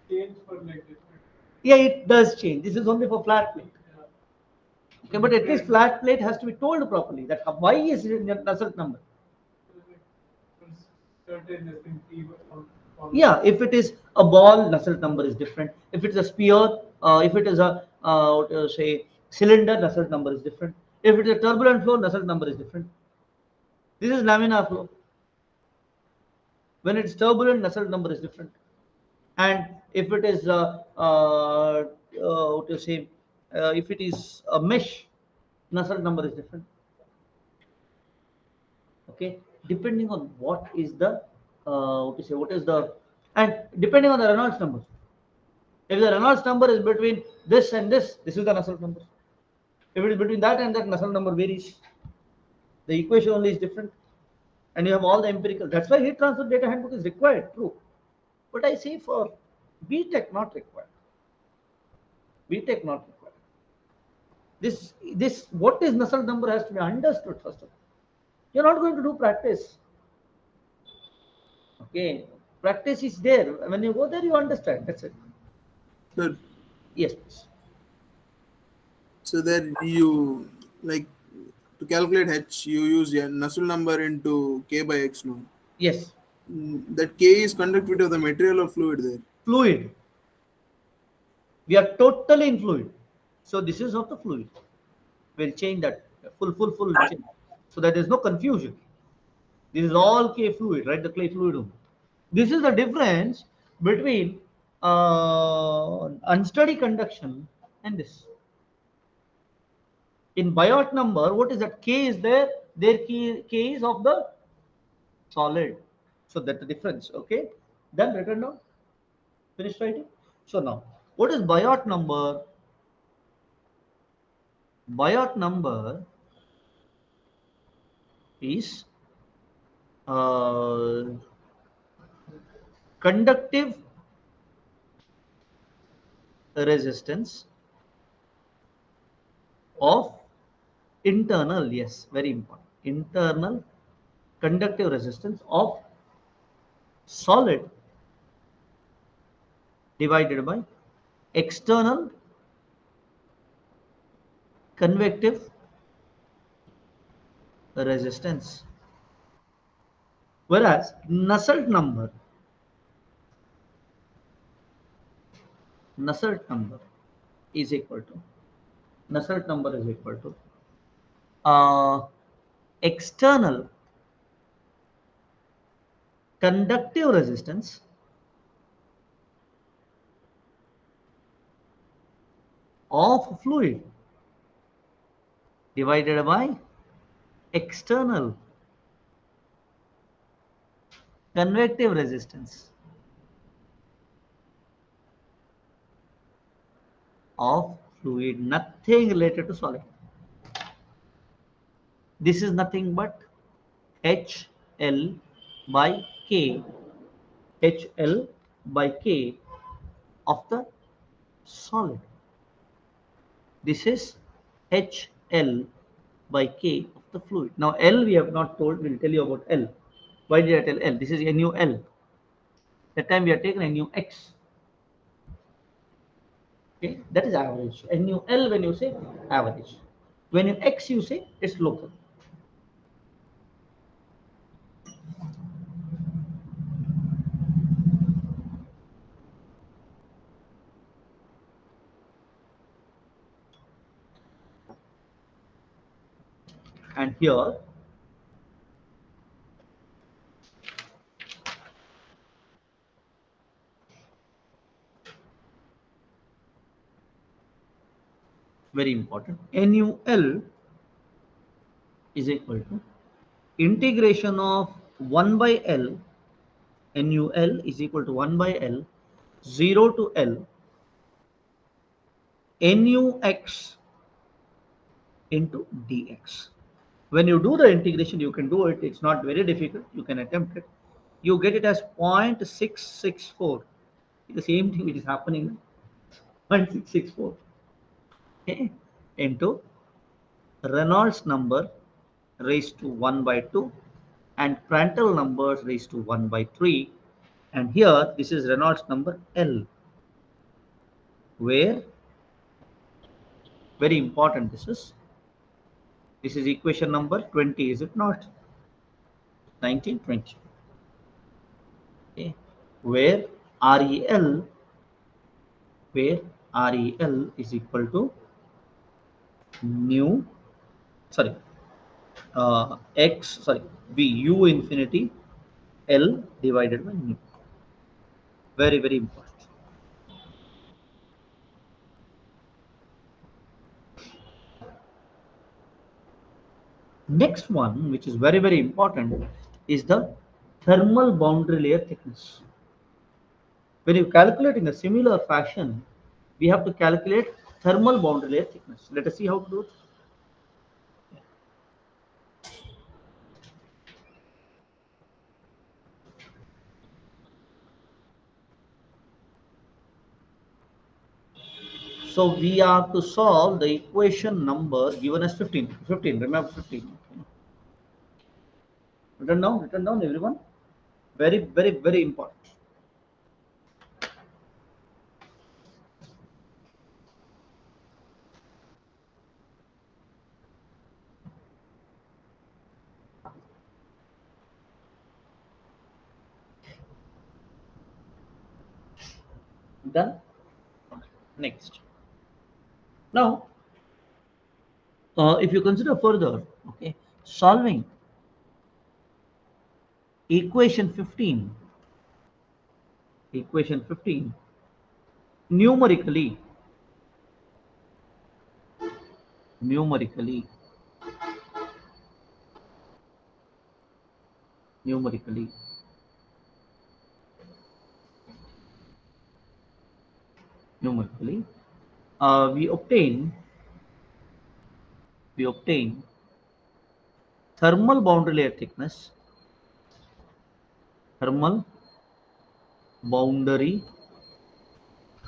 Change for like different. yeah, it does change. This is only for flat plate. Okay, but at least flat plate has to be told properly that why is it a Nusselt number. Certain this thing P Yeah, if it is a ball, Nusselt number is different. If it's a sphere, if it is a say cylinder, Nusselt number is different. If it is a turbulent flow, Nusselt number is different. This is laminar flow. When it's turbulent, Nusselt number is different. And if it is what to say, if it is a mesh, Nusselt number is different. Okay, depending on what is the what to say, what is the, and depending on the Reynolds number. If the Reynolds number is between this and this is the Nusselt number. If it is between that and that, Nusselt number varies. The equation only is different, and you have all the empirical. That's why heat transfer data handbook is required, true. But I say for BTech not required. BTech not required. This what is Nusselt number has to be understood first of all. You're not going to do practice. Okay, practice is there. When you go there, you understand. That's it. Sir, Yes, please. so that you like to calculate H, you use a Nusselt number into K by X. No, Yes. that K is conductivity of the material or fluid there. Fluid. We are totally in fluid. So this is of the fluid. We'll change that. Full change. So that there's no confusion. This is all K fluid, right? The clay fluid only. This is the difference between unsteady conduction and this. In Biot number, what is that? K is there. Their K is of the solid. So that's the difference. Okay. Then written down. Finish writing. So now, what is Biot number? Biot number is uh, conductive resistance of internal, yes, very important, internal conductive resistance of solid divided by external convective resistance. Whereas Nusselt number is equal to Nusselt number is equal to uh, external conductive resistance of fluid divided by external convective resistance of fluid, nothing related to solid. This is nothing but HL by K, HL by K of the solid. This is HL by K of the fluid. Now L we have not told, we'll tell you about L. Why did I tell L? This is NuL. That time we have taken NuX. Okay, that is average. NuL when you say average. When in X you say it's local. And here very important, NuL is equal to integration of 1 by L, NuL is equal to 1 by L, 0 to L, NuX into dx. When you do the integration, you can do it. It's not very difficult. You can attempt it. You get it as 0.664. The same thing which is happening, 0.664, okay, into Reynolds number raised to 1 by 2 and Prandtl numbers raised to 1 by 3. And here, this is Reynolds number L, where, very important, this is equation number 20, is it not? 1920. Okay. Where REL, where REL is equal to nu, sorry, x, sorry, v u infinity L divided by nu. Very, very important. Next one, which is very, very important, is the thermal boundary layer thickness. When you calculate in a similar fashion, we have to calculate thermal boundary layer thickness. Let us see how to do it. So we have to solve the equation number given as 15. 15, remember 15. Written down everyone. Very, very, very important. Done. Next. Now, if you consider further, okay, solving equation 15, equation 15, numerically, numerically, numerically, numerically, we obtain thermal boundary layer thickness, thermal boundary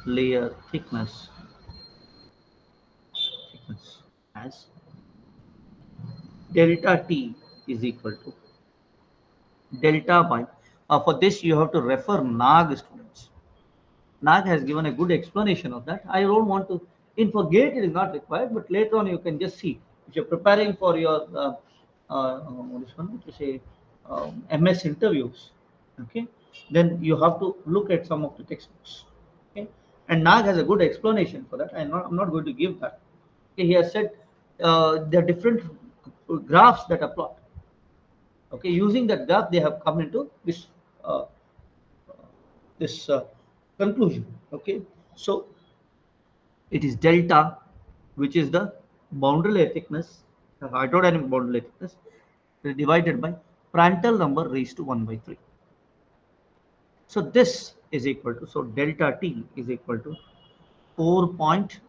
layer thickness as delta T is equal to delta by, for this you have to refer NAG, students. NAG has given a good explanation of that. I don't want to, in for GATE it is not required, but later on you can just see. If you're preparing for your what is one to say, MS interviews, okay, then you have to look at some of the textbooks. Okay, and NAG has a good explanation for that. I'm not going to give that. Okay, he has said there are different graphs that are plotted. Okay, using that graph, they have come into uh, this conclusion. Okay, so it is delta, which is the boundary layer thickness, hydrodynamic boundary layer thickness, divided by Prandtl number raised to 1 by 3. So this is equal to, so delta T is equal to 4 point,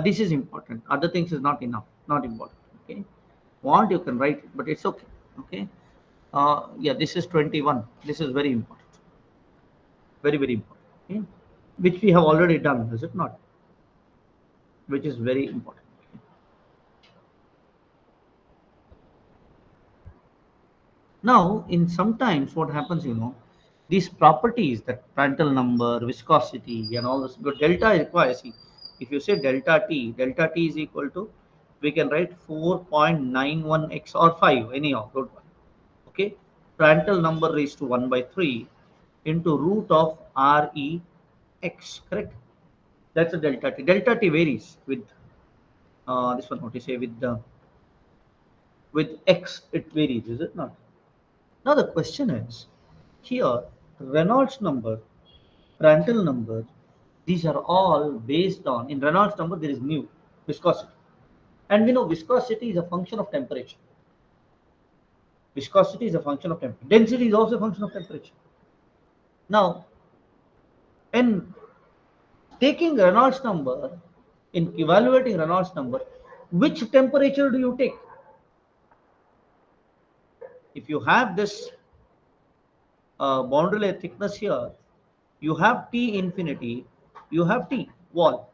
this is important, other things is not enough, not important. Okay, want you can write it, but it's okay. Okay, yeah, this is 21, this is very important, very important. Okay? Which we have already done, is it not? Which is very important. Now, in sometimes what happens, these properties, that Prandtl number, viscosity, and all this, but delta requires, see, if you say delta T is equal to, we can write 4.91x or 5, anyhow, don't worry. Okay, Prandtl number raised to 1 by 3 into root of Rex, correct? That's a delta T. Delta T varies with this one, what you say, with X, it varies, is it not? Now the question is, here Reynolds number, Prandtl number, these are all based on, in Reynolds number there is mu, viscosity. And we know viscosity is a function of temperature. Viscosity is a function of temperature. Density is also a function of temperature. Now, in taking Reynolds number, in evaluating Reynolds number, which temperature do you take? If you have this boundary layer thickness here, you have T infinity, you have T wall.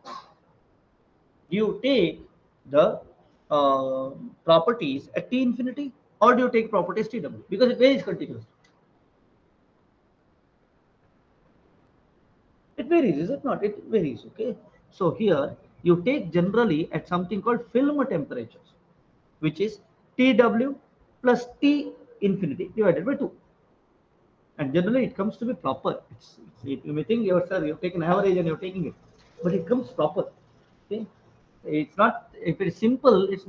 Do you take the uh, properties at T infinity, or do you take properties TW? Because it varies continuously. It varies, is it not? It varies, okay? So here you take generally at something called film temperatures, which is TW plus T infinity divided by 2. And generally it comes to be proper. You may think yourself, you've taken average and you're taking it, but it comes proper. Okay, it's not, if it's simple, it's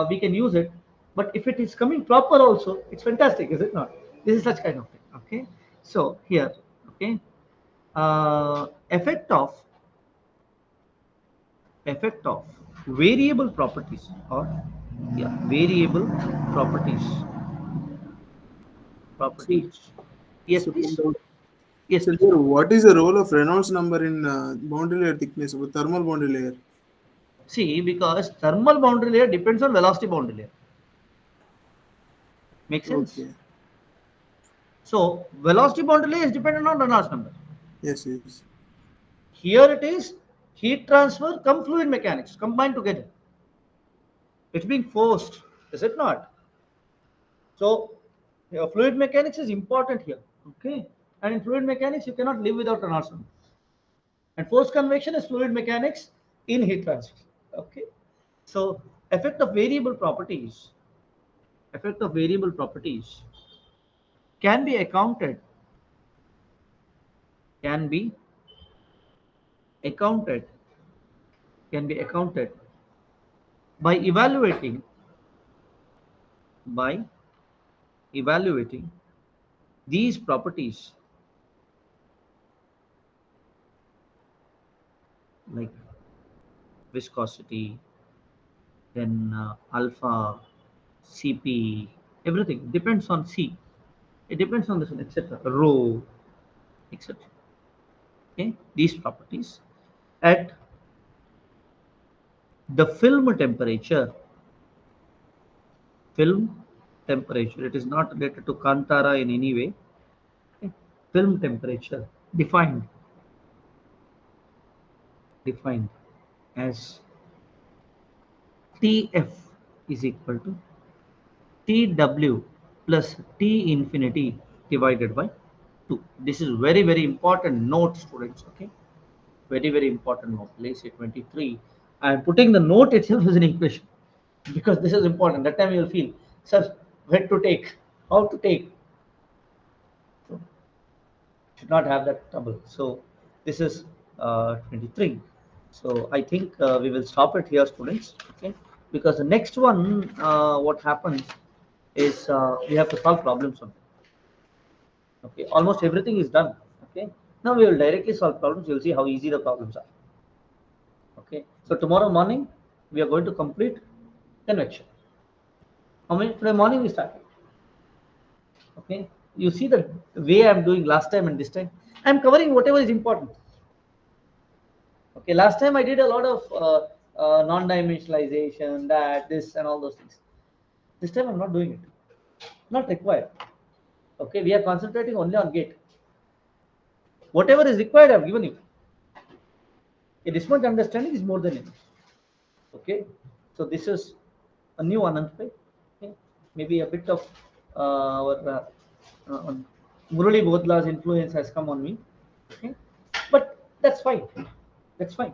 we can use it, but if it is coming proper also, it's fantastic, is it not? This is such kind of thing. Okay, so here, okay, effect of variable properties, or yeah, variable properties So, properties. Yes, so, please. Yes, so please. there, what is the role of Reynolds number in boundary layer thickness, thermal boundary layer? See, because thermal boundary layer depends on velocity boundary layer. Make sense? Okay. So velocity boundary layer is dependent on Reynolds number. Yes, yes. Here it is heat transfer come fluid mechanics combined together. It's being forced, is it not? So fluid mechanics is important here. Okay, and in fluid mechanics you cannot live without Reynolds number. And forced convection is fluid mechanics in heat transfer. Okay, so effect of variable properties, effect of variable properties can be accounted, can be accounted, can be accounted by by evaluating these properties, like viscosity, then alpha, Cp, everything depends on C. It depends on this, etc. Rho, etc. Okay, these properties at the film temperature. Film temperature. It is not related to Kantara in any way. Okay. Film temperature defined as Tf is equal to Tw plus T infinity divided by 2. This is very important note, students. Okay, very important note. Let's say 23. I am putting the note itself as an equation because this is important. That time you will feel, sir, where to take, how to take. So, should not have that trouble. So this is 23. So I think we will stop it here, students. Okay, because the next one, what happens? is we have to solve problems on it. Okay, almost everything is done. Okay, now we will directly solve problems. You'll see how easy the problems are. Okay, so tomorrow morning we are going to complete convection. How many today morning we started? Okay, you see the way I'm doing last time and this time. I'm covering whatever is important. Okay, last time I did a lot of non-dimensionalization, that, this, and all those things. This time I'm not doing it. Not required. Okay, we are concentrating only on gate. Whatever is required, I've given you. This much understanding is more than enough. Okay, so this is a new Ananth Pai. Okay, maybe a bit of our Murali Bodla's influence has come on me. Okay, but that's fine. That's fine.